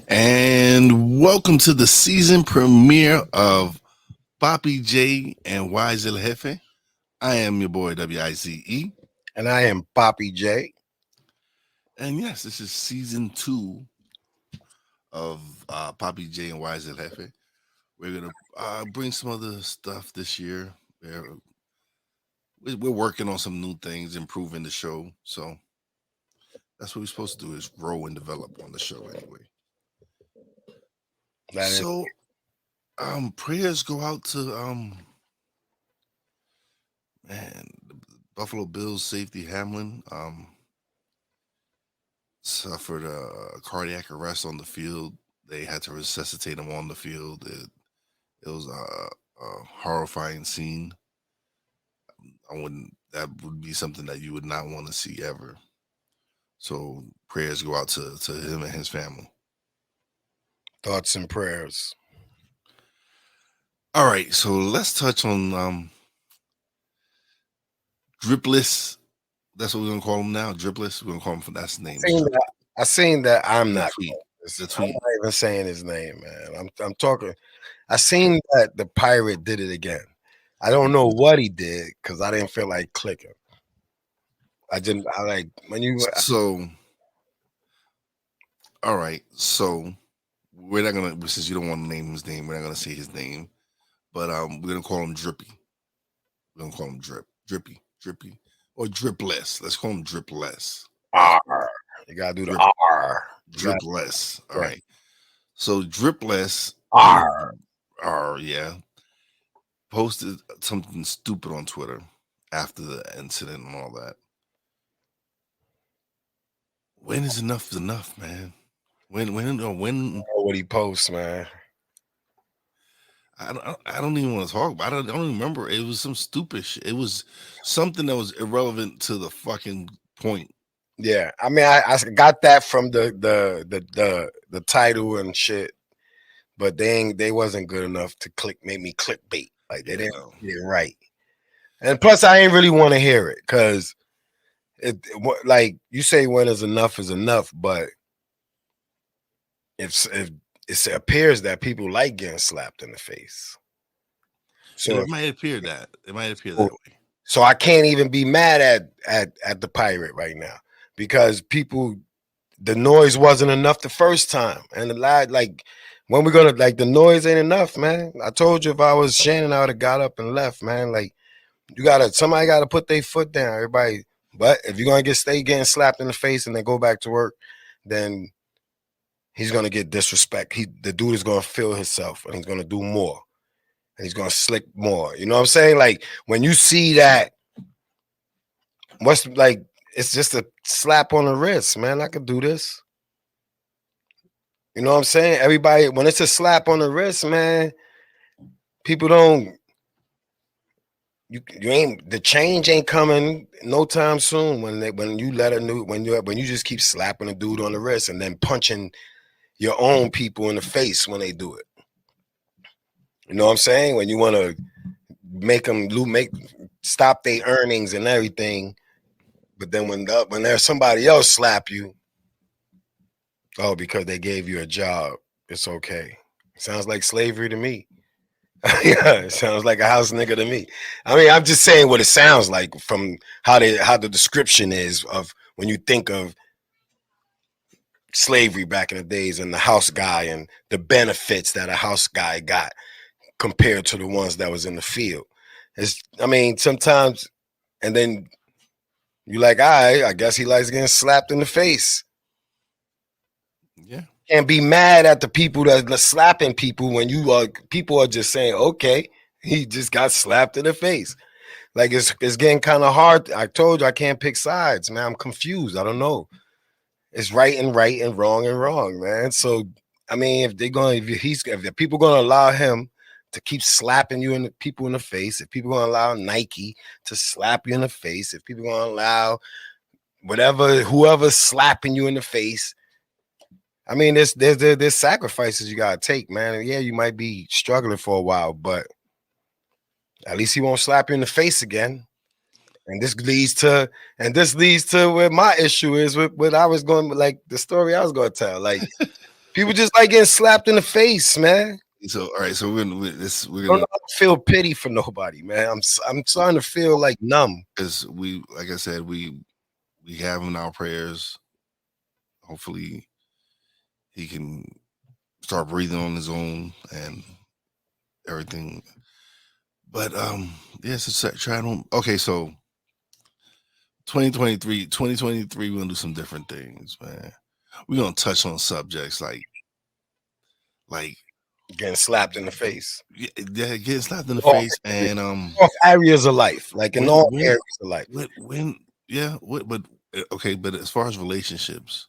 And welcome to the season premiere of Papi J and Wize Jefe. I am your boy Wize, And I am Papi J. and yes, this is season 2 of Papi J and Wize Jefe. We're gonna bring some other stuff this year. We're working on some new things, improving the show. So that's what we're supposed to do: is grow and develop on the show anyway. That is So prayers go out to man, the Buffalo Bills safety Hamlin suffered a cardiac arrest on the field. They had to resuscitate him on the field. It was a horrifying scene. I wouldn't. That would be something that you would not want to see ever. So prayers go out to him and his family. thoughts and prayers. All right, so let's touch on dripless. That's what we're gonna call him now. Dripless. We're gonna call him for that's the name. I seen that. I'm The not. tweet. The I'm tweet. not even saying his name, man. I'm talking. I seen that the pirate did it again. I don't know what he did because I didn't feel like clicking. I didn't. I like when you. So, all right. So we're not gonna since you don't want to name his name, we're not gonna say his name. But we're gonna call him Drippy. We're gonna call him Drippy, or Dripless. Let's call him Dripless. R. You gotta do the Drip, R. Dripless. All Right. right. So Dripless, R. yeah, posted something stupid on Twitter after the incident and all that. When is enough, man? When What he posts, man. I don't even want to talk about it. I don't even remember. It was some stupid shit. It was something that was irrelevant to the fucking point. Yeah, I mean, I got that from the title and shit, but they wasn't good enough to make me clickbait. Like they Yeah, didn't no. get it right. And plus, I ain't really want to hear it because like you say, when is enough. But if it appears that people like getting slapped in the face, so It might appear that. It might appear so that way. so I can't even be mad at the pirate right now because people the noise wasn't enough the first time, and the like when we're gonna like the noise ain't enough, man. I told you if I was Shannon, I would have got up and left, man. Like somebody gotta put their foot down, everybody. But if you're gonna stay getting slapped in the face and then go back to work, then he's gonna get disrespect. The dude is gonna feel himself and he's gonna do more and he's gonna slick more. You know what I'm saying? Like when you see that, what's like it's just a slap on the wrist, man. I could do this. You know what I'm saying? Everybody, when it's a slap on the wrist, man, people don't. You ain't the change ain't coming no time soon when you let a new when you just keep slapping a dude on the wrist and then punching your own people in the face when they do it. You know what I'm saying? When you want to make stop their earnings and everything, but then when there's somebody else slap you, oh, because they gave you a job, it's okay. Sounds like slavery to me. Yeah, it sounds like a house nigga to me. I mean, I'm just saying what it sounds like from how the description is of when you think of slavery back in the days and the house guy and the benefits that a house guy got compared to the ones that was in the field. I mean, sometimes, and then you like, I guess he likes getting slapped in the face. Yeah. And be mad at the people that are slapping people when people are just saying, okay, he just got slapped in the face. Like it's getting kind of hard. I told you I can't pick sides, man. I'm confused. I don't know. It's right and wrong, man. So I mean, if the people gonna allow him to keep slapping you in the people in the face, if people gonna allow Nike to slap you in the face, if people gonna allow whoever's slapping you in the face, I mean, there's sacrifices you gotta take, man. And yeah, you might be struggling for a while, but at least he won't slap you in the face again. And this leads to where my issue is with what I was going like the story I was going to tell. Like People just like getting slapped in the face, man. So all right, so we're I don't gonna know how to feel pity for nobody, man. I'm starting to feel like numb. because we like I said we have him in our prayers. Hopefully he can start breathing on his own and everything. But yes, it's try to okay. So 2023, we're gonna do some different things, man. We're gonna touch on subjects like Getting slapped in the face. getting slapped in the Oh, face and all areas of life, like in all when areas of life. when yeah what but okay, but as far as relationships,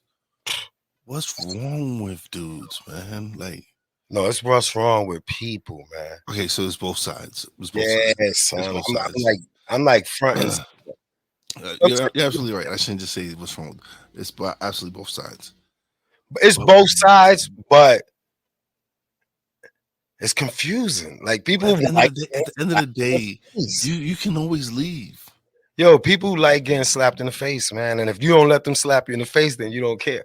what's wrong with dudes, man? Like No, it's what's wrong with people, man. okay, so it's both sides. It's both Yeah, sides. It's son. both I'm sides. like front and You're absolutely right. I shouldn't just say what's wrong. It's absolutely both sides. it's But both sides, but it's confusing. Like people at the end of like the day, at the end of the day, you can always leave. yo, people like getting slapped in the face, man. And if you don't let them slap you in the face, then you don't care.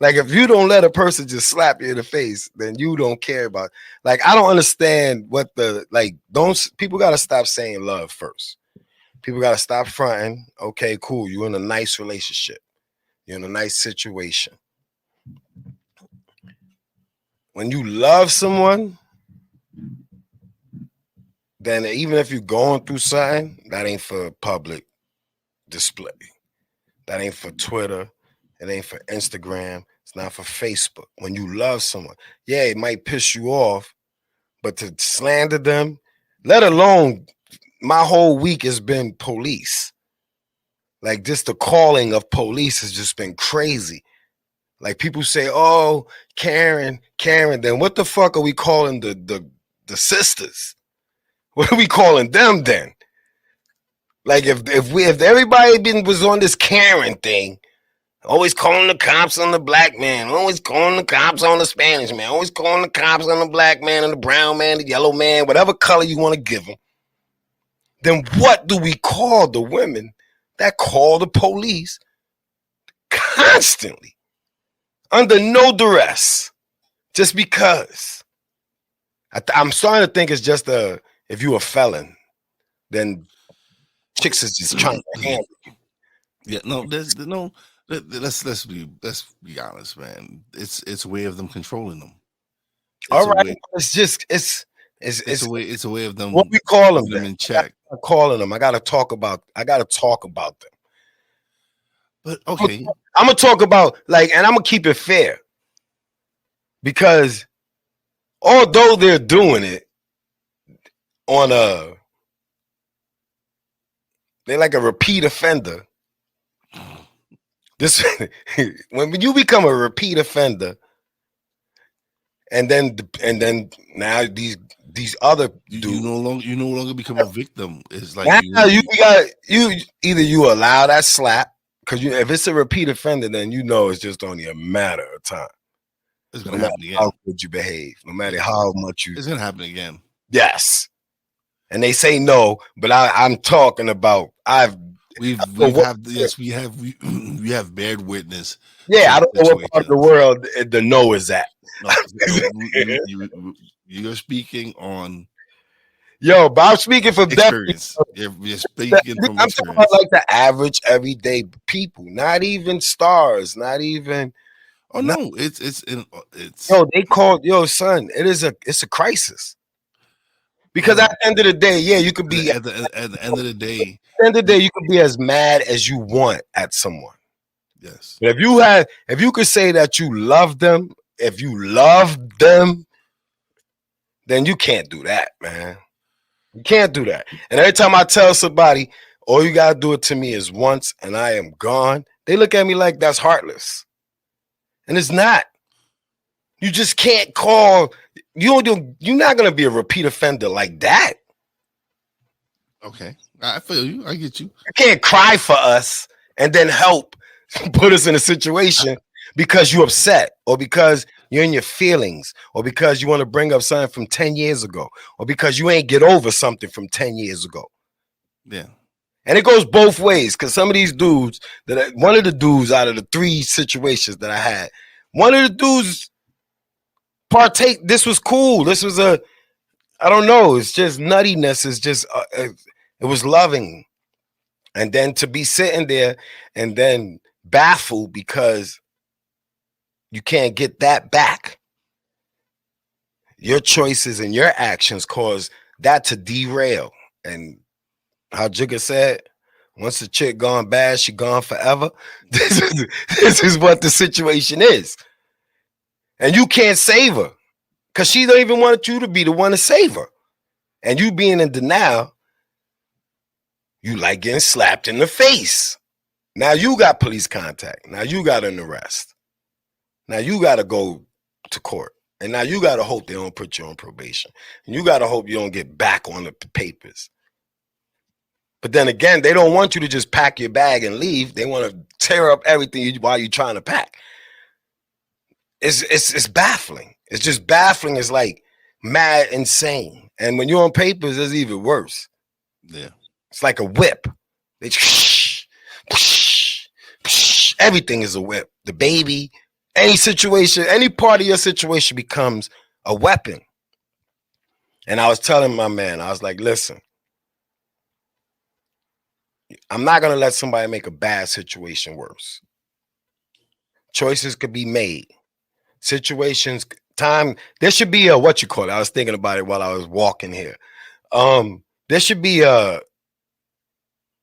Like if you don't let a person just slap you in the face, then you don't care about. Like I don't understand what the like. Don't people got to stop saying love first? People got to stop fronting. Okay, cool. You're in a nice relationship. You're in a nice situation. When you love someone, then even if you're going through something, that ain't for public display. That ain't for Twitter. It ain't for Instagram. It's not for Facebook. When you love someone, yeah, it might piss you off, but to slander them, let alone my whole week has been police. Like just the calling of police has just been crazy. Like people say, "Oh, Karen, Karen." Then what the fuck are we calling the sisters? What are we calling them then? Like if everybody was on this Karen thing, always calling the cops on the black man, always calling the cops on the Spanish man, always calling the cops on the black man and the brown man, the yellow man, whatever color you want to give them. Then what do we call the women that call the police constantly under no duress just because? I'm starting to think it's just if you a felon, then chicks is just trying to handle you. Yeah, no, there's no. Let's be honest, man. It's a way of them controlling them. All right, it's just it's a way of them. What we call them, them in check. Calling them. I gotta talk about them. But okay, I'm gonna talk about and I'm gonna keep it fair because although they're doing it on they're like a repeat offender. This when you become a repeat offender, and then now these other dudes, you no longer become a victim. It's like now you either you allow that slap because if it's a repeat offender, then you know it's just only a matter of time. It's gonna happen again. How good you behave, no matter how much it's gonna happen again. Yes, and they say no, but I'm talking about we have bared witness. Yeah, I don't know what part of the world the no is at. No, you're speaking on. Yo, but I'm speaking from experience. You're speaking from I'm experience. talking about like the average everyday people, not even stars, not even. Oh no, it's. Yo, they called son. It's a crisis. Because at the end of the day, yeah, you could be at the end of the day. At the end of the day, you could be as mad as you want at someone. Yes. But if you could say that you love them, then you can't do that, man. You can't do that. And every time I tell somebody, all you gotta do it to me is once and I am gone, they look at me like that's heartless. And it's not. You just can't call. You're not gonna be a repeat offender like that. Okay, I feel you. I get you. You can't cry for us and then help put us in a situation because you're upset or because you're in your feelings or because you want to bring up something from 10 years ago or because you ain't get over something from 10 years ago. Yeah. And it goes both ways because some of these dudes one of the dudes out of the 3 situations that I had, one of the dudes partake. This was cool. This was I don't know. It's just nuttiness. It's just it was loving, and then to be sitting there and then baffled because you can't get that back. Your choices and your actions cause that to derail. And how Jigga said, once the chick gone bad, she gone forever. This is what the situation is. And you can't save her because she don't even want you to be the one to save her. And you being in denial, you like getting slapped in the face. Now you got police contact. Now you got an arrest. Now you got to go to court. And now you got to hope they don't put you on probation. And you got to hope you don't get back on the papers. But then again, they don't want you to just pack your bag and leave. They want to tear up everything while you're trying to pack. It's baffling. It's just baffling. It's like mad insane. And when you're on papers, it's even worse. Yeah. It's like a whip. They everything is a whip. The baby, any situation, any part of your situation becomes a weapon. And I was telling my man, I was like, listen, I'm not going to let somebody make a bad situation worse. Choices could be made. Situations, time, there should be a, what you call it? I was thinking about it while I was walking here. There should be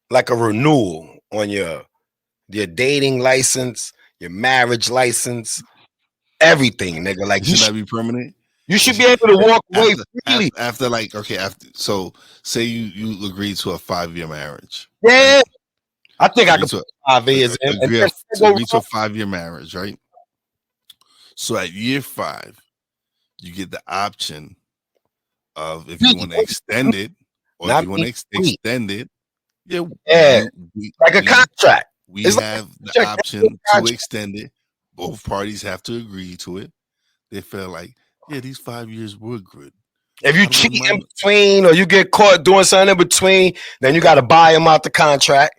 like a renewal on your dating license, your marriage license, everything, nigga. Like should that be permanent? You should be able to walk away freely. After like, okay, so say you agree to a 5-year marriage. Yeah. Right? I think I could put 5 years in. Agree to a 5-year marriage, right? So at year 5, you get the option of if you want to extend it or if you want to extend it. Yeah. Like a contract. We have the option to extend it. Both parties have to agree to it. They feel like, yeah, these 5 years were good. If you cheat in between or you get caught doing something in between, then you got to buy him out the contract.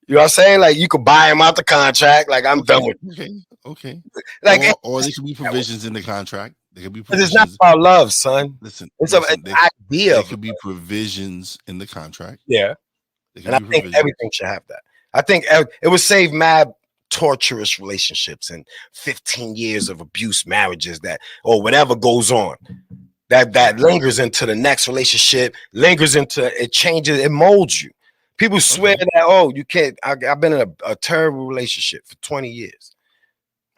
You know what I'm saying? Like you could buy him out the contract. Like I'm done with it. Okay. Like or there could be provisions in the contract. There could be provisions. It's not about love, son. Listen, it's an idea. There could be provisions in the contract. Yeah. And I think everything should have that. I think it would save mad torturous relationships and 15 years of abuse marriages that or whatever goes on. That lingers into the next relationship, lingers into it, changes, it molds you. People swear that, oh, you can't. I've been in a terrible relationship for 20 years.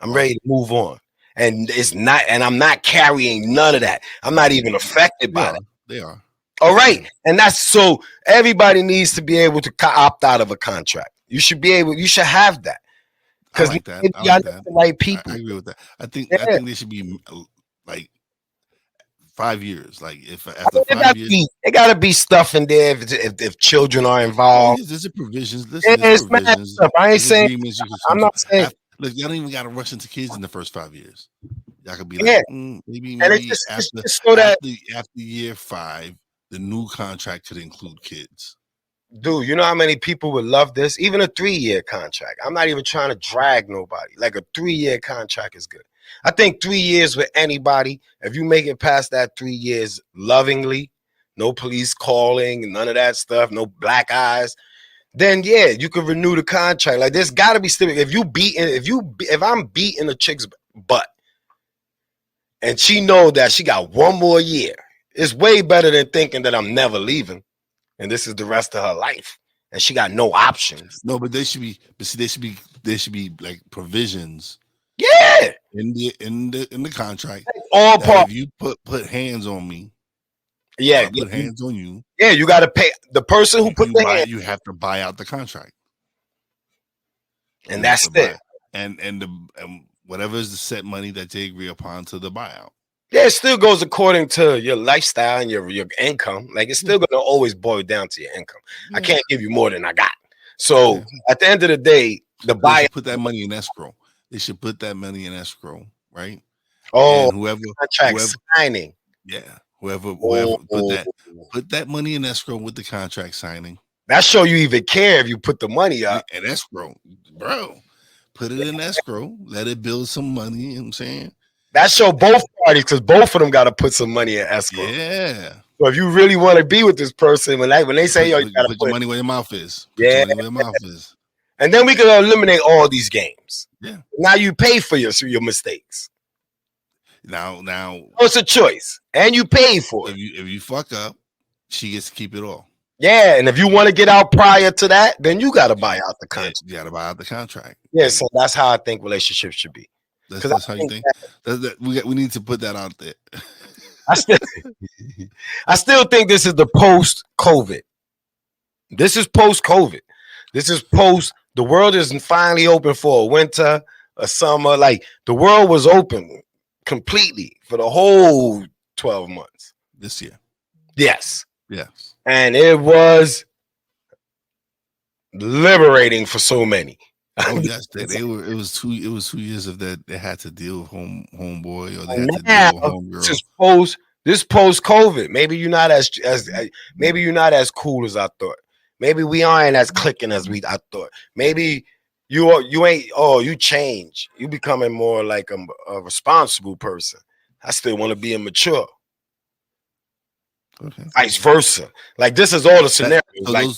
I'm ready to move on. And it's not, and I'm not carrying none of that. I'm not even affected by it. They are. All right. And that's so everybody needs to be able to opt out of a contract. You should be able, you should have that. Because like that. I like that. The right people. I agree with that. I think they should be like 5 years. Like if after 5 years, it gotta be stuff in there if children are involved. There's a provisions. Listen, there's provisions. Stuff. I ain't saying. I'm not saying. Look, y'all don't even gotta rush into kids in the first 5 years. Y'all could be like, maybe after year 5, the new contract could include kids. Dude, you know how many people would love this? Even a 3-year contract. I'm not even trying to drag nobody. Like a 3-year contract is good. I think 3 years with anybody, if you make it past that 3 years lovingly, no police calling, none of that stuff, no black eyes, then yeah, you could renew the contract. Like there's got to be still. If I'm beating a chick's butt, and she know that she got one more year, it's way better than thinking that I'm never leaving, and this is the rest of her life, and she got no options. No, but there should be like provisions. Yeah, in the contract, all part. If you put hands on me, put hands on you. Yeah, you got to pay the person who put the hand. You have to buy out the contract, and that's it. And whatever is the set money that they agree upon to the buyout. Yeah, it still goes according to your lifestyle and your income. Like it's still going to always boil down to your income. I can't give you more than I got. So at the end of the day, the buyout, put that money in escrow. They should put that money in escrow, right? Oh, and whoever signing. Yeah, whoever put that money in escrow with the contract signing. That show you even care if you put the money up in escrow, bro. Put it in escrow. Let it build some money. You know what I'm saying, That show both parties because both of them got to put some money in escrow. Yeah. So if you really want to be with this person, when they say, yo, you got to Put your money where your mouth is. Put yeah. your money where your mouth is. And then we can eliminate all these games. Yeah. Now you pay for your mistakes. Now, so it's a choice, and you pay for it. If you fuck up, she gets to keep it all. Yeah, and if you want to get out prior to that, then you got to buy out the contract. You got to buy out the contract. Yeah, so that's how I think relationships should be. That's how you think. We need to put that out there. I still think this is the post-COVID. This is post-COVID. This is post. The world is finally open for a winter, a summer. Like the world was open completely for the whole 12 months this year. Yes. Yes. And it was liberating for so many. Oh yes, they were. It was 2 years of that. They had to deal with homeboy, or they had to now, deal with homegirl. This post COVID. Maybe you're not as maybe you're not as cool as I thought. Maybe we aren't as clicking as I thought. Maybe you ain't. Oh, you change. You becoming more like a responsible person. I still want to be immature. Okay. Vice versa. Like this is all the scenarios. So like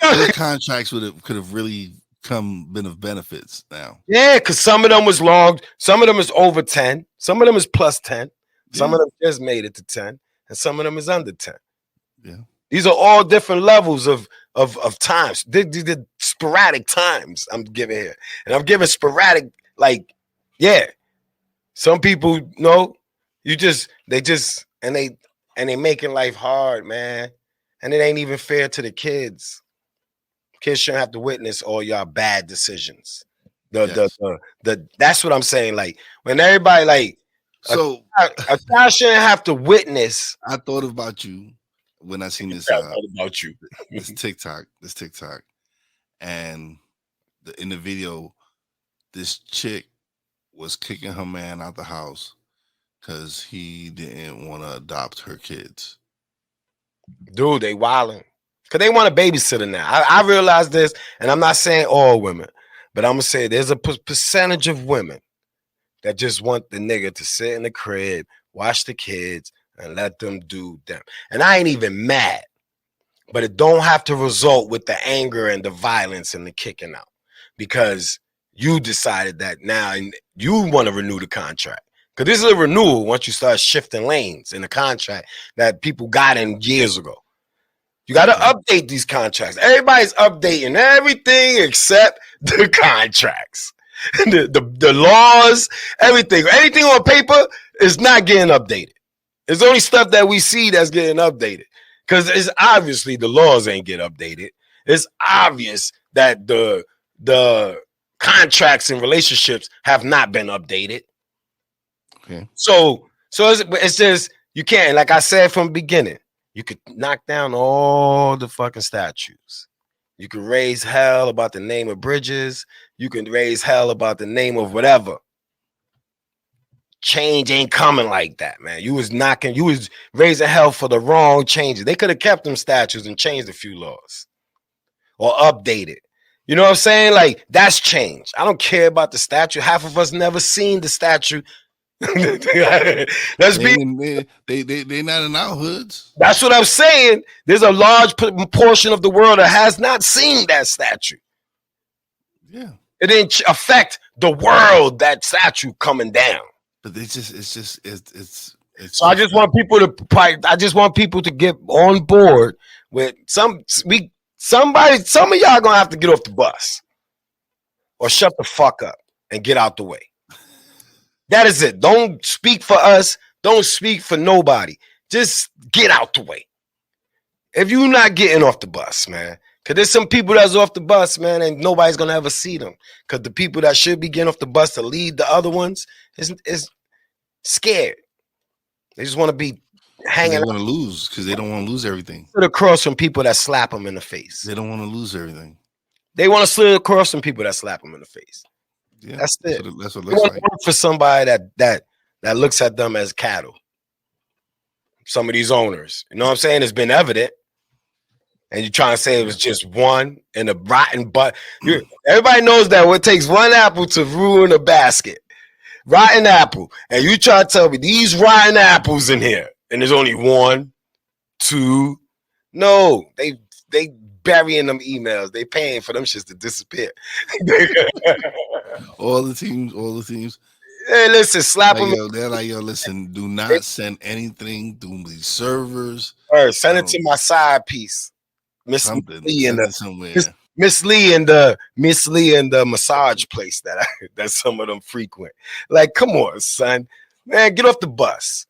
those contracts could have really been of benefits now. Yeah, because some of them was long, some of them is over 10, some of them is plus 10, some of them just made it to 10, and some of them is under 10. Yeah. These are all different levels of times. The sporadic times I'm giving here. And I'm giving sporadic, like, yeah. Some people they making life hard, man. And it ain't even fair to the kids. Kids shouldn't have to witness all y'all bad decisions. That's what I'm saying. Like when everybody like so a child shouldn't have to witness. I thought about you when I seen this about you. this TikTok, and in the video, this chick was kicking her man out the house because he didn't want to adopt her kids. Dude, they wilding. Because they want a babysitter now. I realize this, and I'm not saying all women, but I'm going to say there's a percentage of women that just want the nigga to sit in the crib, watch the kids, and let them do them. And I ain't even mad, but it don't have to result with the anger and the violence and the kicking out because you decided that now and you want to renew the contract. Because this is a renewal once you start shifting lanes in the contract that people got in years ago. You got to update these contracts. Everybody's updating everything except the contracts. the laws, everything. Anything on paper is not getting updated. It's only stuff that we see that's getting updated. Because it's obviously the laws ain't get updated. It's obvious that the contracts and relationships have not been updated. Okay. So it's just, you can't, like I said from the beginning, you could knock down all the fucking statues. You can raise hell about the name of bridges. You can raise hell about the name of whatever. Change ain't coming like that, man. You was raising hell for the wrong changes. They could have kept them statues and changed a few laws or updated. You know what I'm saying? Like, that's change. I don't care about the statue. Half of us never seen the statue. Let's they not in our hoods. That's what I'm saying. There's a large portion of the world that has not seen that statue. Yeah, it didn't affect the world, that statue coming down. But it's just. So I just want people to get on board with some of y'all gonna have to get off the bus or shut the fuck up and get out the way. That is it. Don't speak for us. Don't speak for nobody. Just get out the way. If you're not getting off the bus, man, because there's some people that's off the bus, man, and nobody's going to ever see them. Because the people that should be getting off the bus to lead the other ones is scared. They just want to be hanging. They want to lose because they don't want to lose everything. Sit across from people that slap them in the face. They don't want to lose everything. They want to sit across from people that slap them in the face. Yeah, that's it. That's what it looks like. Work for somebody that looks at them as cattle. Some of these owners, you know what I'm saying? It's been evident, and you're trying to say it was just one in a rotten butt. Everybody knows that it takes one apple to ruin a basket. rotten apple, and you try to tell me these rotten apples in here, and there's only one, two. No, they burying them emails. They paying for them shits to disappear. all the teams. Hey, listen, slap Like them. yo, they're like yo. Listen, do not send anything through these servers. Or send it to my side piece, Miss Something. Lee and Send it somewhere. Miss Lee and the massage place that some of them frequent. Like, come on, son, man, get off the bus.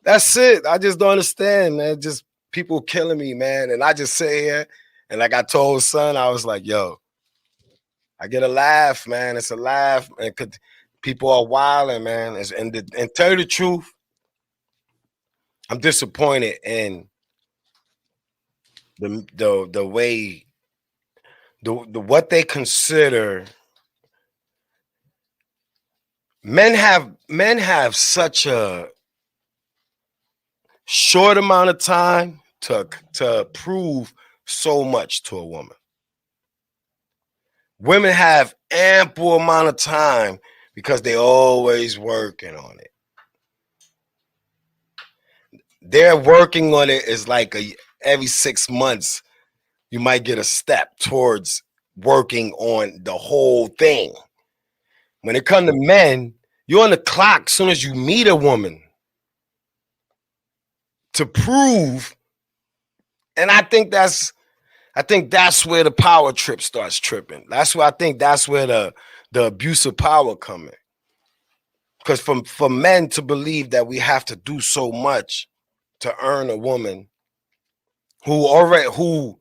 That's it. I just don't understand, man. Just people killing me, man. And I just sit here and like I told son, I was like, yo, I get a laugh, man. It's a laugh, and people are wilding, man. And tell you the truth, I'm disappointed in the way the what they consider. Men have such a short amount of time to prove so much to a woman. Women have ample amount of time because they always working on it. They're working on it is like every 6 months you might get a step towards working on the whole thing. When it comes to men, you're on the clock as soon as you meet a woman to prove. And I think that's where the power trip starts tripping. That's where the abuse of power coming. Because for men to believe that we have to do so much to earn a woman who,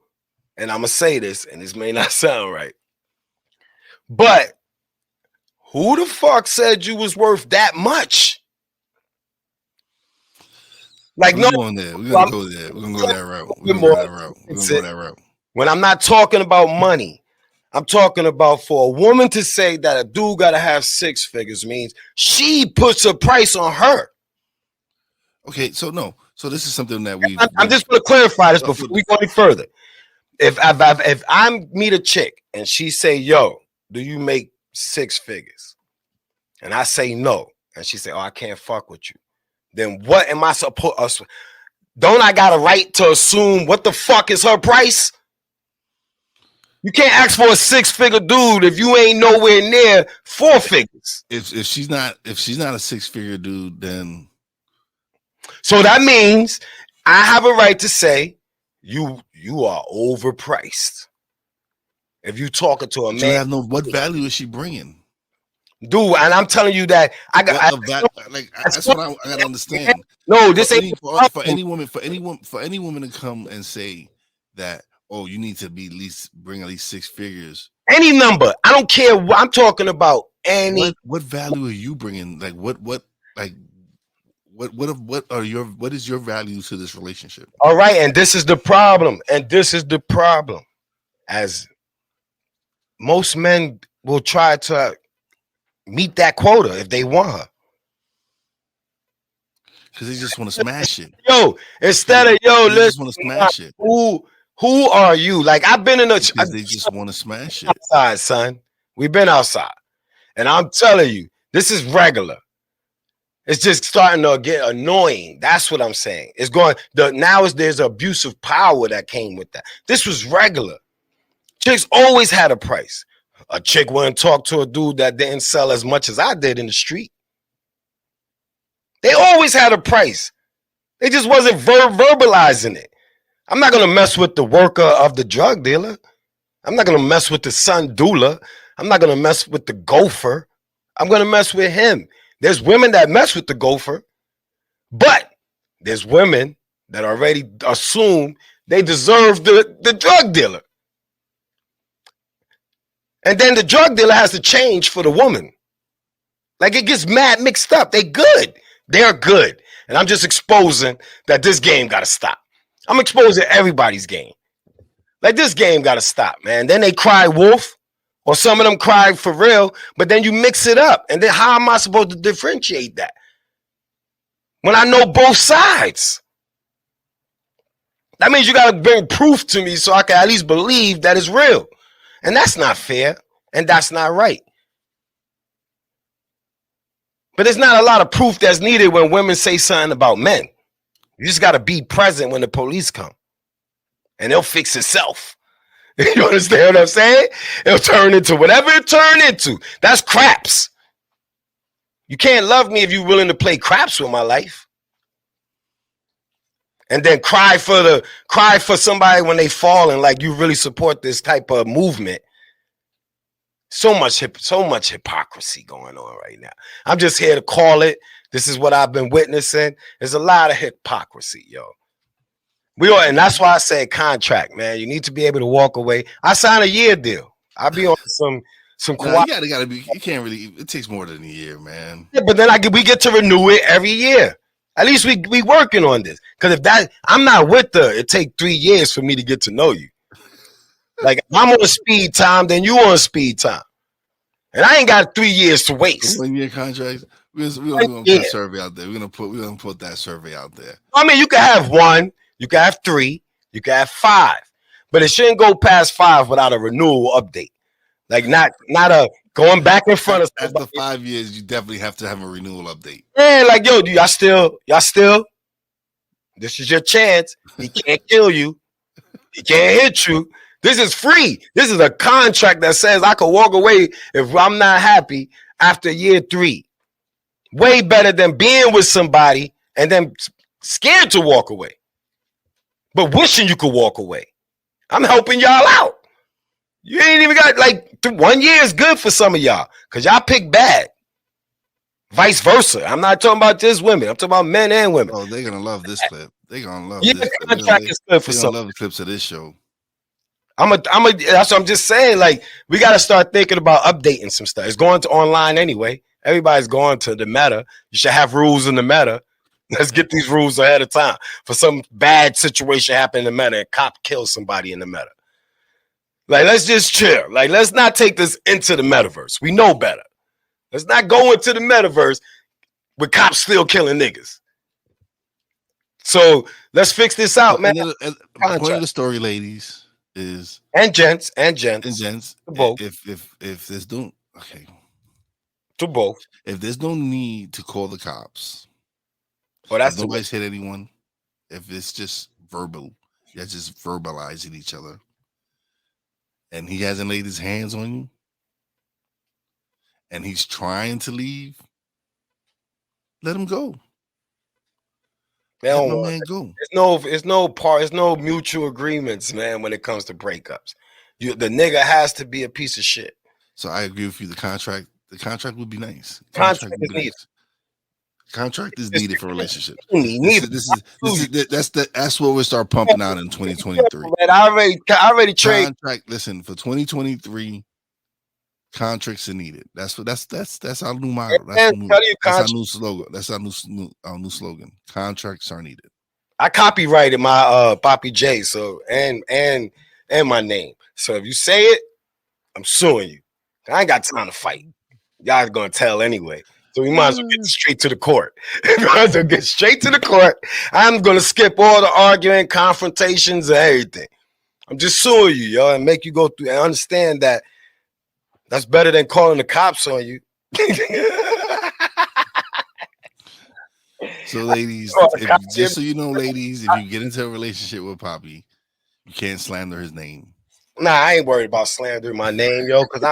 and I'm gonna say this, and this may not sound right, but who the fuck said you was worth that much? Like, we're going there. We're gonna go there. We're gonna go that route. We're gonna go that route. When I'm not talking about money, I'm talking about for a woman to say that a dude gotta have 6 figures means she puts a price on her. Okay, so no. So this is something that I'm just gonna clarify this before we go any further. If I meet a chick and she say, yo, do you make 6 figures? And I say no. And she say, oh, I can't fuck with you. Then what am I supposed? Don't I got a right to assume what the fuck is her price? You can't ask for a 6-figure dude if you ain't nowhere near 4 figures. If she's not a 6-figure dude, then so that means I have a right to say you are overpriced. If you talking to a man, you have no. What value is she bringing, dude? And I'm telling you that that's what I gotta understand. No, this ain't for any woman to come and say that, oh, you need to bring at least 6 figures. Any number, I don't care what I'm talking about. What value are you bringing? Like what is your value to this relationship? All right, and this is the problem. As most men will try to meet that quota if they want her. Because they just want to smash it. Yo, instead of they just want to smash it. Who are you? Like, I've been in they just want to smash it. Outside, son. We've been outside. And I'm telling you, this is regular. It's just starting to get annoying. That's what I'm saying. It's going there's abusive power that came with that. This was regular. Chicks always had a price. A chick wouldn't talk to a dude that didn't sell as much as I did in the street. They always had a price. They just wasn't verbalizing it. I'm not going to mess with the worker of the drug dealer. I'm not going to mess with the son doula. I'm not going to mess with the gopher. I'm going to mess with him. There's women that mess with the gopher, but there's women that already assume they deserve the drug dealer. And then the drug dealer has to change for the woman. Like, it gets mad mixed up. They're good. And I'm just exposing that this game got to stop. I'm exposing everybody's game. Like, this game got to stop, man. Then they cry wolf, or some of them cry for real, but then you mix it up. And then how am I supposed to differentiate that when I know both sides? That means you got to bring proof to me so I can at least believe that it's real. And that's not fair. And that's not right. But there's not a lot of proof that's needed when women say something about men. You just got to be present when the police come, and they'll fix itself. You understand what I'm saying? It'll turn into whatever it turn into. That's craps. You can't love me if you're willing to play craps with my life. And then cry for somebody when they fall, and like you really support this type of movement. So much hypocrisy going on right now. I'm just here to call it. This is what I've been witnessing. There's a lot of hypocrisy, yo. And that's why I said contract, man. You need to be able to walk away. I signed a year deal. I'll be on some No, you gotta be. You can't really. It takes more than a year, man. Yeah, but then we get to renew it every year. At least we working on this. Because if that I'm not with her, it take 3 years for me to get to know you. Like if I'm on speed time, then you on speed time, and I ain't got 3 years to waste. 1 year contracts. We're gonna put a survey out there. We're gonna put that survey out there. I mean, you can have 1, you can have 3, you can have 5, but it shouldn't go past 5 without a renewal update. Like not a going back in front of after 5 years, you definitely have to have a renewal update. Yeah, like yo, y'all still. This is your chance. He can't kill you. He can't hit you. This is free. This is a contract that says I can walk away if I'm not happy after year 3. Way better than being with somebody and then scared to walk away, but wishing you could walk away. I'm helping y'all out. You ain't even got like 1 year is good for some of y'all because y'all pick bad. Vice versa. I'm not talking about just women. I'm talking about men and women. Oh, they're gonna love this clip. They're gonna love this. Clip. Contract is good for some. Love the clips of this show. That's what I'm just saying. Like we got to start thinking about updating some stuff. It's going to online anyway. Everybody's going to the meta. You should have rules in the meta. Let's get these rules ahead of time. For some bad situation happen in the meta, and cop kills somebody in the meta. Like, let's just chill. Like, let's not take this into the metaverse. We know better. Let's not go into the metaverse with cops still killing niggas. So let's fix this out, man. The point of the story, ladies, is and gents, both. If there's no to both. If there's no need to call the cops, that's if nobody's hit anyone. If it's just verbal, you're just verbalizing each other. And he hasn't laid his hands on you, and he's trying to leave, let him go. Let my man go. It's no mutual agreements, man, when it comes to breakups. The nigga has to be a piece of shit. So I agree with you. The contract would be nice. Contract is needed. Contract is needed for relationships. That's what we'll start pumping out in 2023. Man, I already trade contract. Listen, for 2023, contracts are needed. That's our new motto. That's our new slogan. That's our new slogan. Contracts are needed. I copyrighted my Papi J, so and my name. So if you say it, I'm suing you. I ain't got time to fight. Y'all gonna tell anyway. So we might as well get straight to the court. We might as well get straight to the court. I'm going to skip all the arguing, confrontations, and everything. I'm just suing you, yo, and make you go through and understand that that's better than calling the cops on you. So, ladies, just so you know, ladies, if you get into a relationship with Papi, you can't slander his name. Nah, I ain't worried about slandering my name, yo, because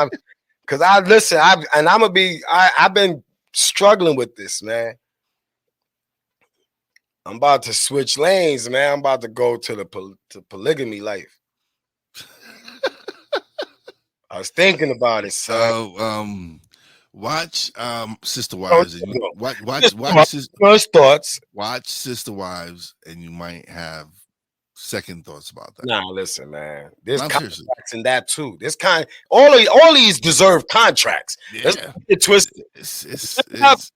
I've been struggling with this, man. I'm about to switch lanes, man. I'm about to go to the polygamy life. I was thinking about it, son. Watch Sister Wives. First thoughts. Watch Sister Wives, and you might have second thoughts about that. Nah, listen, man. There's contracts in that too. This all these deserve contracts. Yeah. Let's get twisted. It's not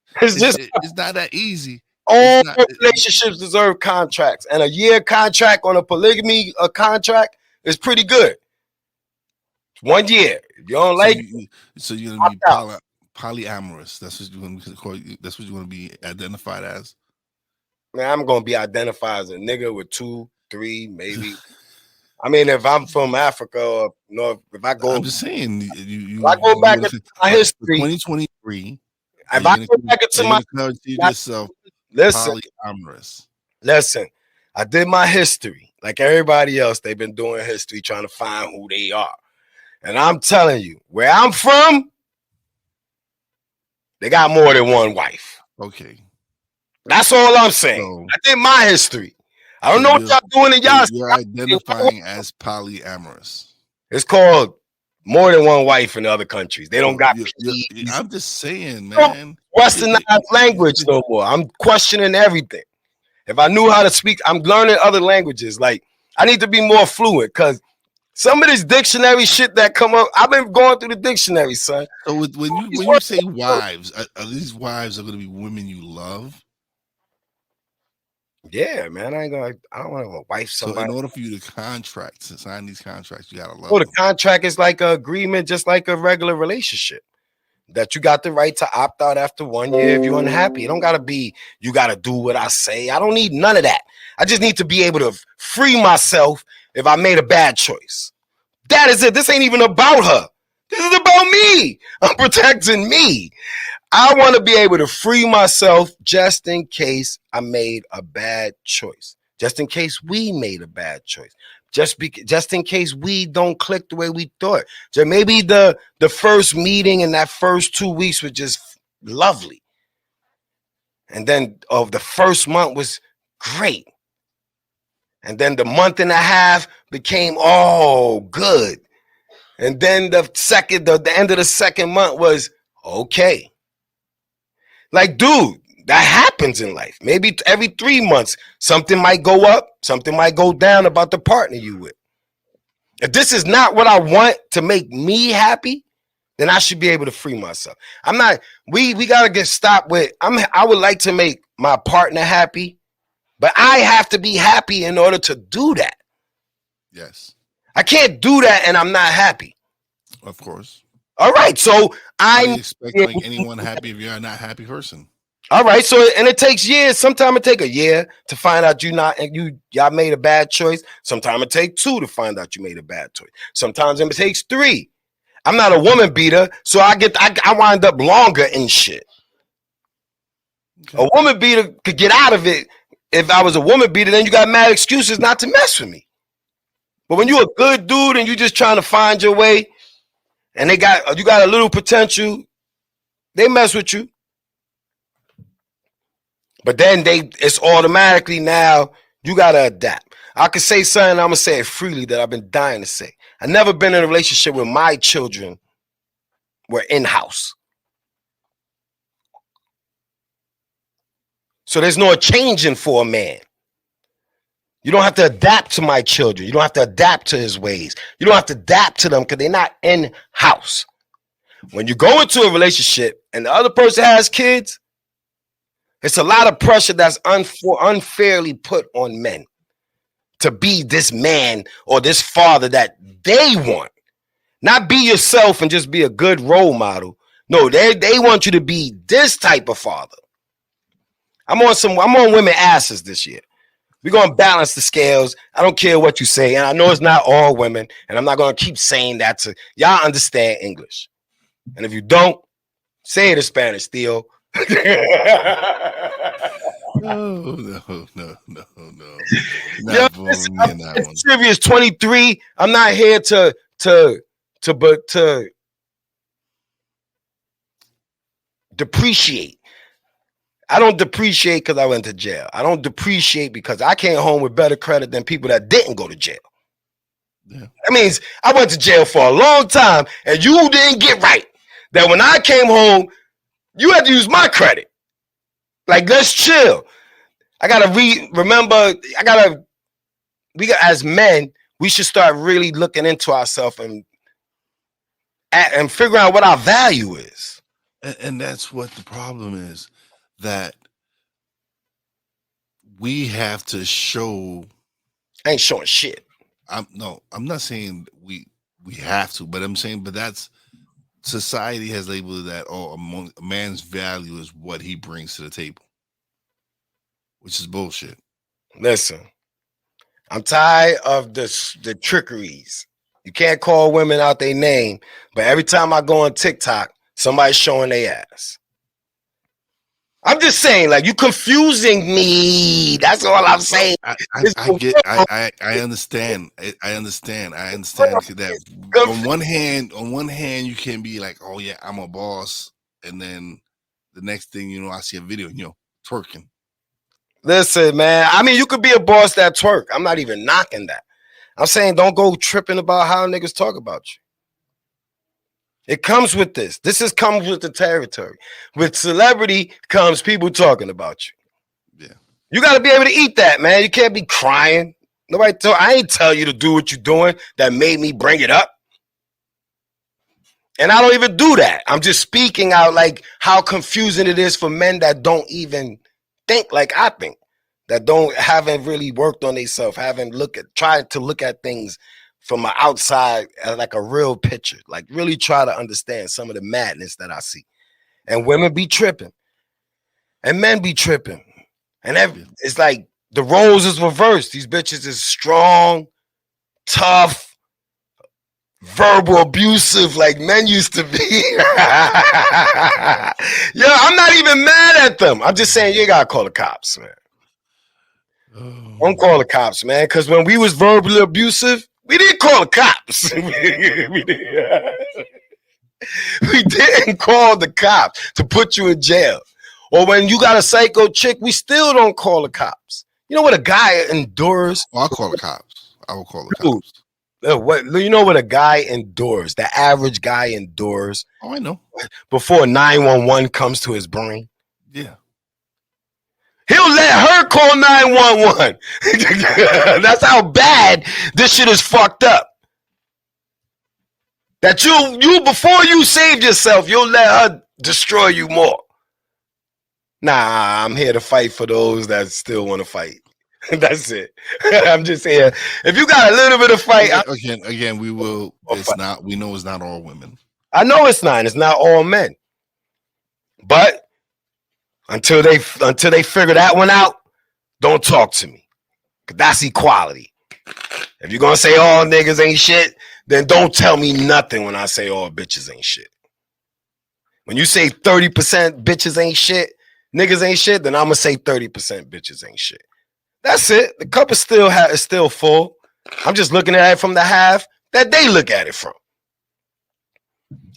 that easy. All relationships deserve contracts, and a year contract on a polygamy contract is pretty good. 1 year. If you don't like it, so you're gonna be polyamorous. That's what you're gonna call. That's what you want to be identified as. Man, I'm gonna be identified as a nigga with 2, 3, maybe. I mean, if I'm from Africa, or if I go, I'm just saying. I go back in my history. 2023. Are If you I gonna go back are into you my gonna consider yourself listen, polyamorous? listen, I did my history like everybody else. They've been doing history trying to find who they are. And I'm telling you, where I'm from, they got more than one wife. Okay. That's all I'm saying. So I did my history. I don't so know what you're y'all doing in so y'all. you're identifying as polyamorous. It's called more than one wife in other countries. They don't So got I'm just saying, don't man. westernized language no more. I'm questioning everything. If I knew how to speak, I'm learning other languages. Like I need to be more fluent because some of this dictionary shit that come up, I've been going through the dictionary, son. So when you say wives, are these wives are going to be women you love? Yeah, man. I don't want to wife So in somebody. order for you to sign these contracts, you got to Oh, love the them. contract is like an agreement, just like a regular relationship. That you got the right to opt out after 1 year if you're unhappy. It don't gotta be you gotta do what I say. I don't need none of that. I just need to be able to free myself if I made a bad choice. That is it. This ain't even about her. This is about me. I'm protecting me. I want to be able to free myself just in case I made a bad choice. Just in case we made a bad choice. Just in case we don't click the way we thought. So maybe the first meeting and that first 2 weeks was just lovely. And then of the first month was great. And then the month and a half became good. And then the end of the second month was okay. Like, dude, that happens in life. Maybe every 3 months, something might go up, something might go down about the partner you with. If this is not what I want to make me happy, then I should be able to free myself. I'm not. We gotta get stopped with. I would like to make my partner happy, but I have to be happy in order to do that. Yes, I can't do that and I'm not happy. of course. All right, so How do I'm you expect to make anyone happy if you're not a happy person? all right, so and it takes years. Sometimes it take a year to find out y'all made a bad choice. Sometimes it takes 2 to find out you made a bad choice. Sometimes it takes 3. I'm not a woman beater, so I wind up longer in shit. Okay. A woman beater could get out of it. If I was a woman beater, then you got mad excuses not to mess with me. But when you're a good dude and you just trying to find your way, and you got a little potential, they mess with you. But then it's automatically now you gotta adapt. I could say something, I'm gonna say it freely that I've been dying to say. I never been in a relationship where my children were in-house. So there's no changing for a man. You don't have to adapt to my children. You don't have to adapt to his ways. You don't have to adapt to them because they're not in-house. When you go into a relationship and the other person has kids, it's a lot of pressure that's unfairly put on men to be this man or this father that they want. Not be yourself and just be a good role model. No, they want you to be this type of father. I'm on women asses this year. We're gonna balance the scales. I don't care what you say, and I know it's not all women, and I'm not gonna keep saying that to y'all understand English. And if you don't, say it in Spanish, Theo. No, no, no, no, no. Yo, Not pulling me in that one. trivia is 23. I'm not here to depreciate. I don't depreciate because I went to jail. I don't depreciate because I came home with better credit than people that didn't go to jail. Yeah. That means I went to jail for a long time and you didn't get right. That when I came home, you had to use my credit. Like, let's chill. I gotta remember. As men, we should start really looking into ourselves and figure out what our value is. And that's what the problem is, that we have to show. I ain't showing shit. I'm not saying we have to, but I'm saying, but that's society has labeled that, a man's value is what he brings to the table, which is bullshit. Listen, I'm tired of the trickeries. You can't call women out their name, but every time I go on TikTok, somebody's showing their ass. I'm just saying, like, you confusing me. That's all I'm No, saying. I, It's I the get, world. I understand, I understand, I understand World that. is conf- On one hand, you can be like, oh yeah, I'm a boss, and then the next thing you know, I see a video, twerking. Listen, man. I mean, you could be a boss that twerk. I'm not even knocking that. I'm saying don't go tripping about how niggas talk about you. It comes with this. Comes with the territory. With celebrity comes people talking about you. Yeah, You got to be able to eat that, man. You can't be crying. I ain't tell you to do what you're doing that made me bring it up. And I don't even do that. I'm just speaking out like how confusing it is for men that don't even think like I think, that haven't really worked on themselves, haven't tried to look at things from an outside like a real picture, like really try to understand some of the madness that I see. And women be tripping, and men be tripping, and yeah. it's like the roles is reversed. These bitches is strong, tough, verbal abusive like men used to be. Yo, I'm not even mad at them. I'm just saying you gotta call the cops, man. Don't call the cops, man. Because when we was verbally abusive, we didn't call the cops. We didn't call the cops to put you in jail. Or when you got a psycho chick, we still don't call the cops. You know what a guy endures? I'll call the cops. I will call the Dude, cops. what you know what a guy endures? The average guy endures Oh, I know. before 911 comes to his brain. Yeah. He'll let her call 911. That's how bad this shit is fucked up. That you before you saved yourself, you'll let her destroy you more. Nah, I'm here to fight for those that still want to fight. That's it. I'm just here. If you got a little bit of fight, Again, we will. I'll It's fight. not. We know it's not all women. I know it's not. It's not all men. But until they figure that one out, don't talk to me. Cause that's equality. If you're gonna say all niggas ain't shit, then don't tell me nothing when I say all bitches ain't shit. When you say 30% bitches ain't shit, niggas ain't shit, then I'm gonna say 30% bitches ain't shit. That's it. The cup is still full. I'm just looking at it from the half that they look at it from.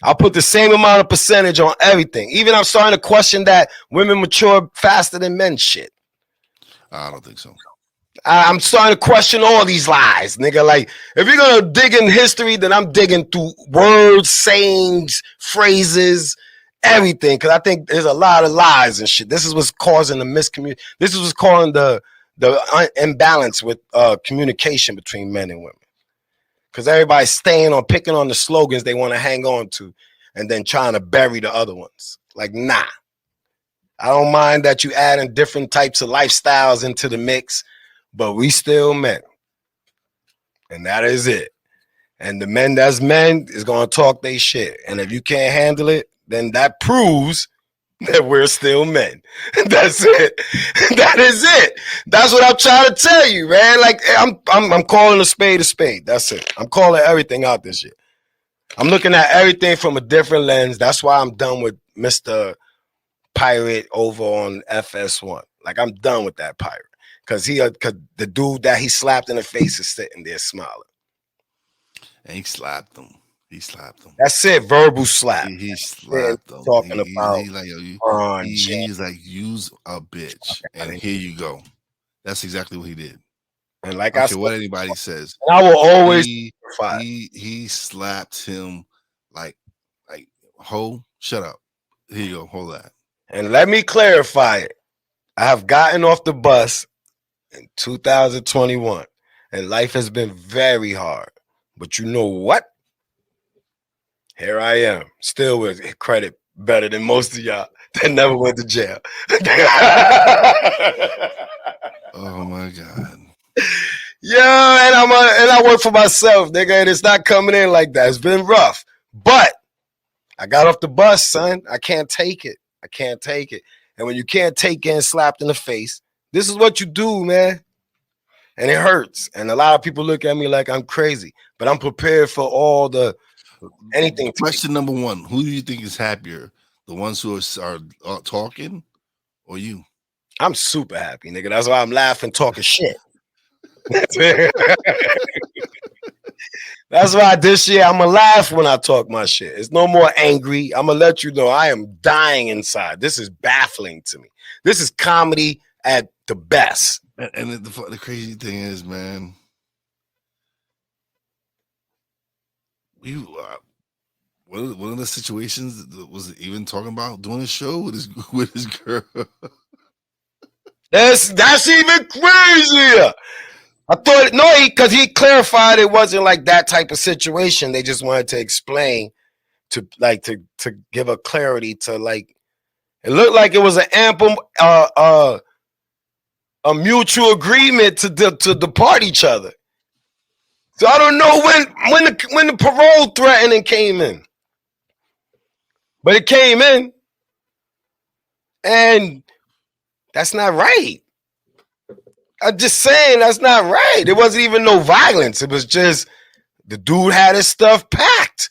I'll put the same amount of percentage on everything. Even I'm starting to question that women mature faster than men shit. I don't think so. I'm starting to question all these lies, nigga. Like, if you're gonna dig in history, then I'm digging through words, sayings, phrases, everything. Cause I think there's a lot of lies and shit. This is what's causing the miscommunication. This is what's causing the imbalance with communication between men and women. Cause everybody's staying on picking on the slogans they want to hang on to, and then trying to bury the other ones. Like, nah. I don't mind that you adding different types of lifestyles into the mix, but we still men. And that is it. And the men that's men is gonna talk they shit. And if you can't handle it, then that proves that we're still men. That's it. That is it. That's what I'm trying to tell you, man. Like I'm calling a spade a spade. That's it. I'm calling everything out this shit. I'm looking at everything from a different lens. That's why I'm done with Mr. Pirate over on FS1. Like, I'm done with that pirate. Cause the dude that he slapped in the face is sitting there smiling. And he slapped them. He slapped them. That's it. Verbal slap. He slapped them. Talking about He's like, yo, James. he's like, use a bitch, and here you go. That's exactly what he did. And like I I don't said, care what anybody says. I will always He slapped him like ho, shut up. Here you go, hold that. And let me clarify it. I have gotten off the bus in 2021, and life has been very hard. But you know what? Here I am, still with credit better than most of y'all that never went to jail. Oh my god. Yeah, and I work for myself, nigga, and it's not coming in like that. It's been rough, but I got off the bus, son. I can't take it. I can't take it. And when you can't take getting slapped in the face, this is what you do, man. And it hurts. And a lot of people look at me like I'm crazy, but I'm prepared for all the anything. Question number one: who do you think is happier, the ones who are talking, or you? I'm super happy, nigga. That's why I'm laughing, talking shit. That's why this year I'm gonna laugh when I talk my shit. It's no more angry. I'm gonna let you know I am dying inside. This is baffling to me. This is comedy at the best. And the crazy thing is, man, we one of the situations that was even talking about doing a show with his girl. That's even crazier. I thought because he clarified it wasn't like that type of situation. They just wanted to explain to give a clarity to like it looked like it was an ample a mutual agreement to depart each other. So I don't know when the parole threatening came in, but it came in, and that's not right. I'm just saying that's not right. It wasn't even no violence. It was just the dude had his stuff packed,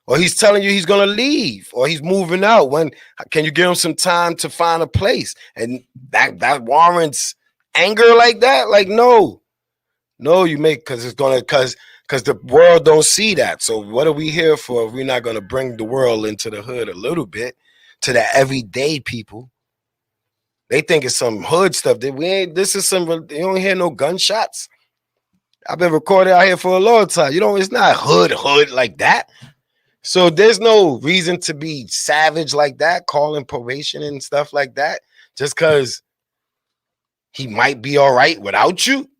or he's telling you he's gonna leave, or he's moving out. When can you give him some time to find a place? And that warrants anger like that? Like no, you make because it's gonna because the world don't see that. So what are we here for if we're not gonna bring the world into the hood a little bit to the everyday people? They think it's some hood stuff that we ain't. This is some. You don't hear no gunshots. I've been recording out here for a long time. You know, it's not hood like that. So there's no reason to be savage like that, calling probation and stuff like that, just because he might be all right without you.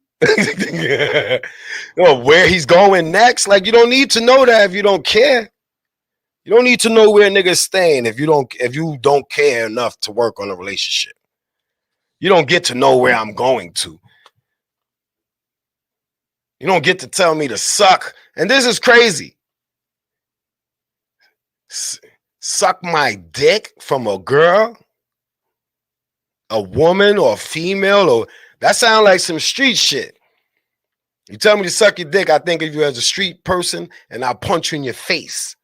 Or where he's going next. Like you don't need to know that if you don't care. You don't need to know where niggas staying if you don't care enough to work on a relationship. You don't get to know where I'm going to. You don't get to tell me to suck. And this is crazy. Suck my dick from a girl, a woman, or a female, or that sounds like some street shit. You tell me to suck your dick, I think of you as a street person, and I'll punch you in your face.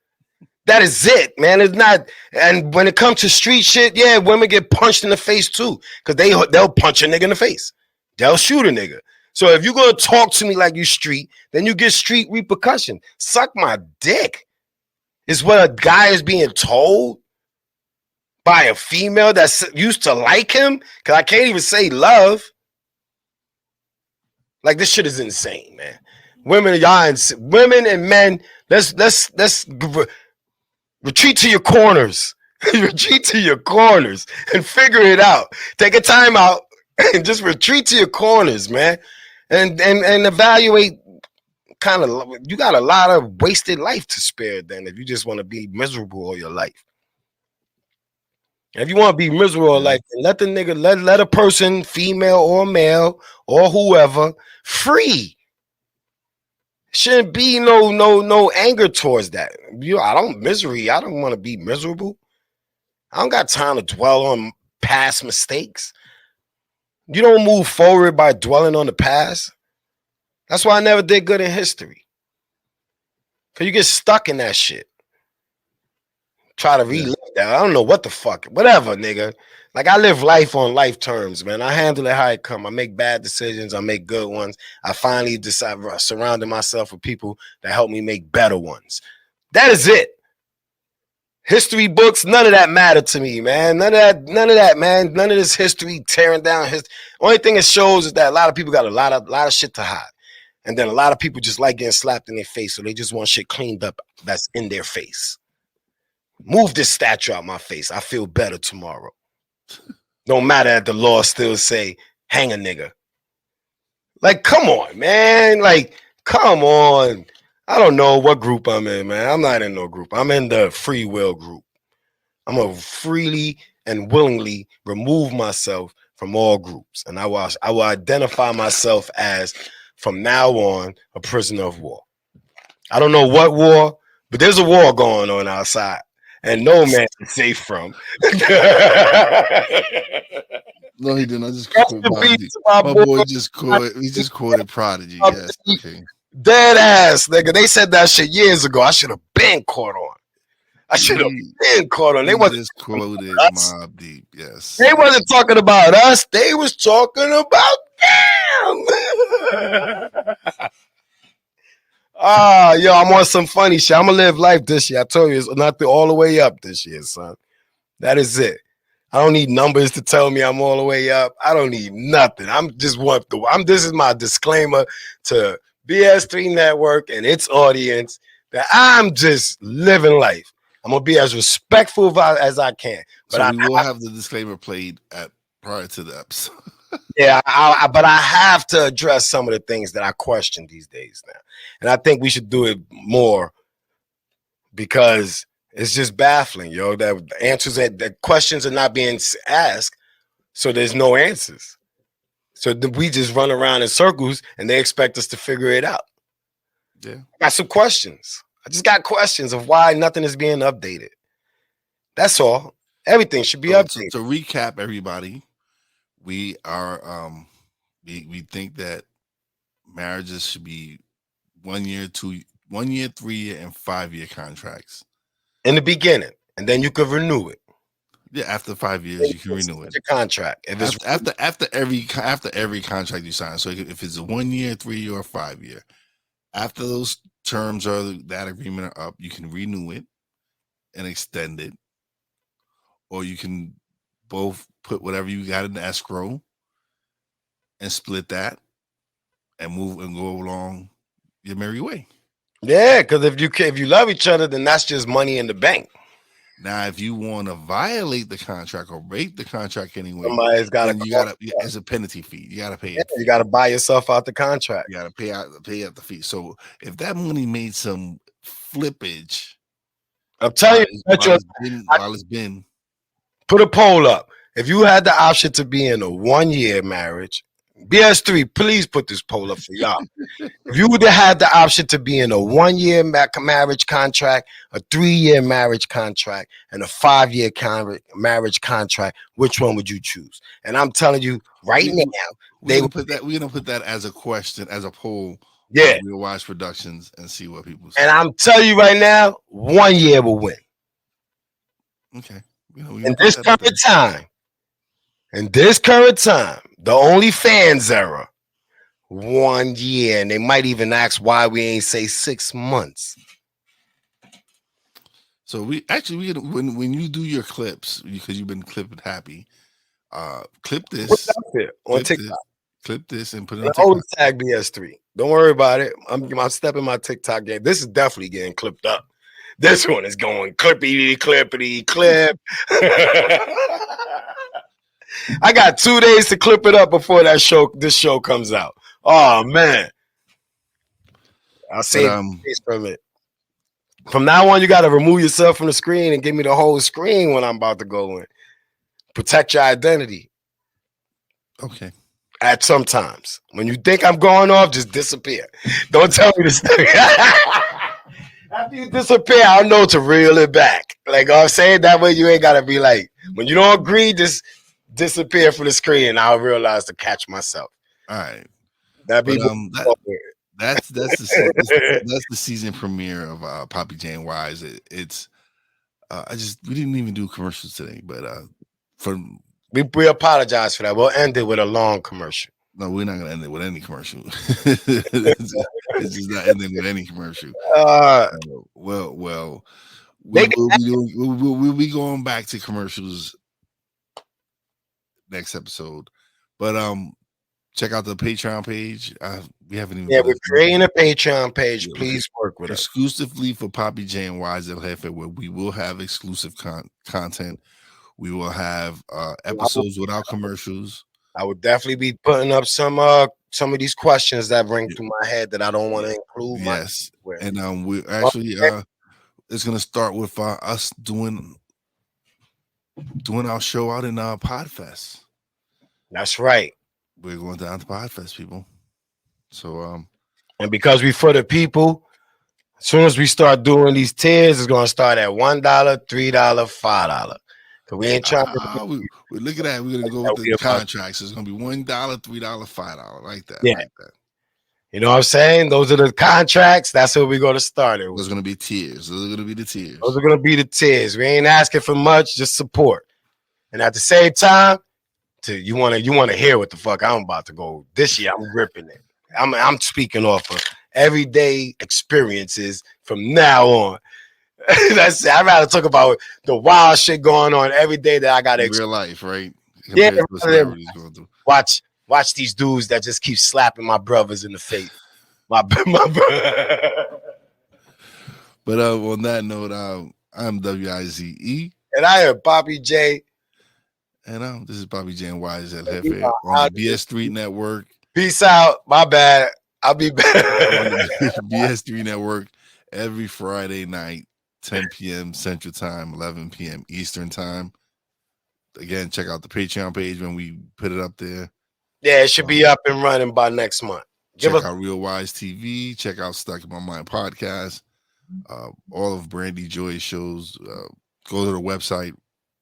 That is it, man. It's not. And when it comes to street shit, yeah, women get punched in the face too, because they'll punch a nigga in the face. They'll shoot a nigga. So if you're gonna talk to me like you street, then you get street repercussion. Suck my dick is what a guy is being told by a female that's used to like him. Because I can't even say love. Like this shit is insane, man. Women and men, let's retreat to your corners. Retreat to your corners and figure it out. Take a time out and just retreat to your corners, man. And evaluate kind of you got a lot of wasted life to spare then if you just want to be miserable all your life. If you want to be miserable all life, let the nigga let a person, female or male or whoever, free. Shouldn't be no anger towards that. I don't want to be miserable. I don't got time to dwell on past mistakes. You don't move forward by dwelling on the past. That's why I never did good in history. Because you get stuck in that shit. Try to relive that. I don't know what the fuck. Whatever, nigga. Like, I live life on life terms, man. I handle it how it come. I make bad decisions. I make good ones. I finally decide surrounding myself with people that help me make better ones. That is it. History books, none of that matter to me, man. None of that, man. None of this history tearing down history. Only thing it shows is that a lot of people got a lot of shit to hide. And then a lot of people just like getting slapped in their face, so they just want shit cleaned up that's in their face. Move this statue out my face. I feel better tomorrow. No matter that the law still say, hang a nigga. Like, come on, man. Like, come on. I don't know what group I'm in, man. I'm not in no group. I'm in the free will group. I'm going to freely and willingly remove myself from all groups. And I will identify myself as, from now on, a prisoner of war. I don't know what war, but there's a war going on outside. And no man is safe from. No, he didn't. I just my boy just quoted. He just quoted Prodigy. Yes, okay. Dead ass, nigga. They said that shit years ago. I should have been caught on. I should have He been caught on. They he wasn't just talking quoted about us. Mobb Deep. Yes. They wasn't talking about us. They was talking about them. Yo, I'm on some funny shit. I'm gonna live life this year. I told you, it's not all the way up this year, son. That is it. I don't need numbers to tell me I'm all the way up. I don't need nothing. This is my disclaimer to BS3 Network and its audience that I'm just living life. I'm gonna be as respectful as I can. But So we will have the disclaimer played prior to the episode. Yeah, but I have to address some of the things that I question these days now. And I think we should do it more because it's just baffling, yo. That the answers that questions are not being asked, so there's no answers. So we just run around in circles and they expect us to figure it out. Yeah. I got some questions. I just got questions of why nothing is being updated. That's all. Everything should be updated. To recap, everybody, we are we think that marriages should be 1 year, 1 year, 3 year, and 5 year contracts in the beginning, and then you could renew it. Yeah, after 5 years, you can renew it. Your contract. If it's after every contract you sign. So if it's a 1 year, 3 year, or 5 year, after those terms or that agreement are up, you can renew it and extend it, or you can both put whatever you got in the escrow and split that and move and go along your merry way. Yeah, because if you love each other, then that's just money in the bank. Now, if you want to violate the contract or break the contract anyway, somebody's got to. It's a penalty fee. You got to pay it. You got to buy yourself out the contract. You got to pay out the fee. So if that money made some flippage, I'm telling you, while it's been, put a poll up. If you had the option to be in a 1 year marriage, BS3, please put this poll up for y'all. If you would have had the option to be in a 1 year marriage contract, a 3 year marriage contract, and a 5 year marriage contract, which one would you choose? And I'm telling you right now, we're gonna put that as a question, as a poll. Yeah, Real Wise Productions and see what people say. And I'm telling you right now, 1 year will win. Okay. In this current time, the OnlyFans era, 1 year, and they might even ask why we ain't say 6 months. So when you do your clips, because you've been clipping Happy, clip this on TikTok. Clip this and put it on TikTok. Always tag BS3. Don't worry about it. I'm stepping my TikTok game. This is definitely getting clipped up. This one is going clippity clip. I got 2 days to clip it up before this show comes out. Oh man. I'll save space for a minute. From now on, you got to remove yourself from the screen and give me the whole screen when I'm about to go in. Protect your identity. Okay. At some times. When you think I'm going off, just disappear. Don't tell me to stay. After you disappear, I'll know to reel it back. Like I'm saying, that way you ain't got to be like, when you don't agree, just disappear from the screen and I'll realize to catch myself. All right. That'd be that's the season premiere of Papi J and Wize. It's we didn't even do commercials today, but we apologize for that. We'll end it with a long commercial. No, we're not gonna end it with any commercial. It's just not ending with any commercial. We'll be going back to commercials next episode, but check out the Patreon page. We haven't even. Yeah, we're creating a Patreon page. Please work with us exclusively for Papi J and Wize El Jefe, where we will have exclusive content. We will have episodes without commercials. I would definitely be putting up some of these questions that ring through my head that I don't want to include. Yes, and we actually it's gonna start with us doing our show out in Podfest. That's right. We're going down to Podfest, people. So and because we for the people, as soon as we start doing these tiers, it's gonna start at $1, $3, $5. Cause we ain't trying to we look at that. We're gonna go with the contracts. It's gonna be $1, $3, $5, like that. Yeah. Like that. You know what I'm saying? Those are the contracts. That's what we're gonna start it with. Those are gonna be tears. Those are gonna be the tears. Those are gonna be the tears. We ain't asking for much, just support. And at the same time, you wanna hear what the fuck I'm about to go. This year I'm ripping it. I'm speaking off of everyday experiences from now on. That's it. I'd rather talk about the wild shit going on every day that I gotta in real life, right? Yeah, Compared to what celebrities going through. watch these dudes that just keep slapping my brothers in the face. My But on that note, I'm WIZE. And I am Papi J. And this is Papi J and Wize at Jefe on the BS3 network. Peace out. My bad. I'll be back. On the BS3 network every Friday night, 10 p.m. Central Time, 11 p.m. Eastern Time. Again, check out the Patreon page when we put it up there. Yeah, it should be up and running by next month. Check out Real Wize TV. Check out Stuck in My Mind podcast. All of Brandy Joy's shows. Go to the website.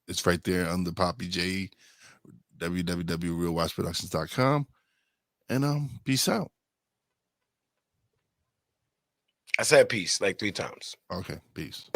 It's right there under Papi J. www.realwizeproductions.com. And peace out. I said peace like 3 times. Okay, peace.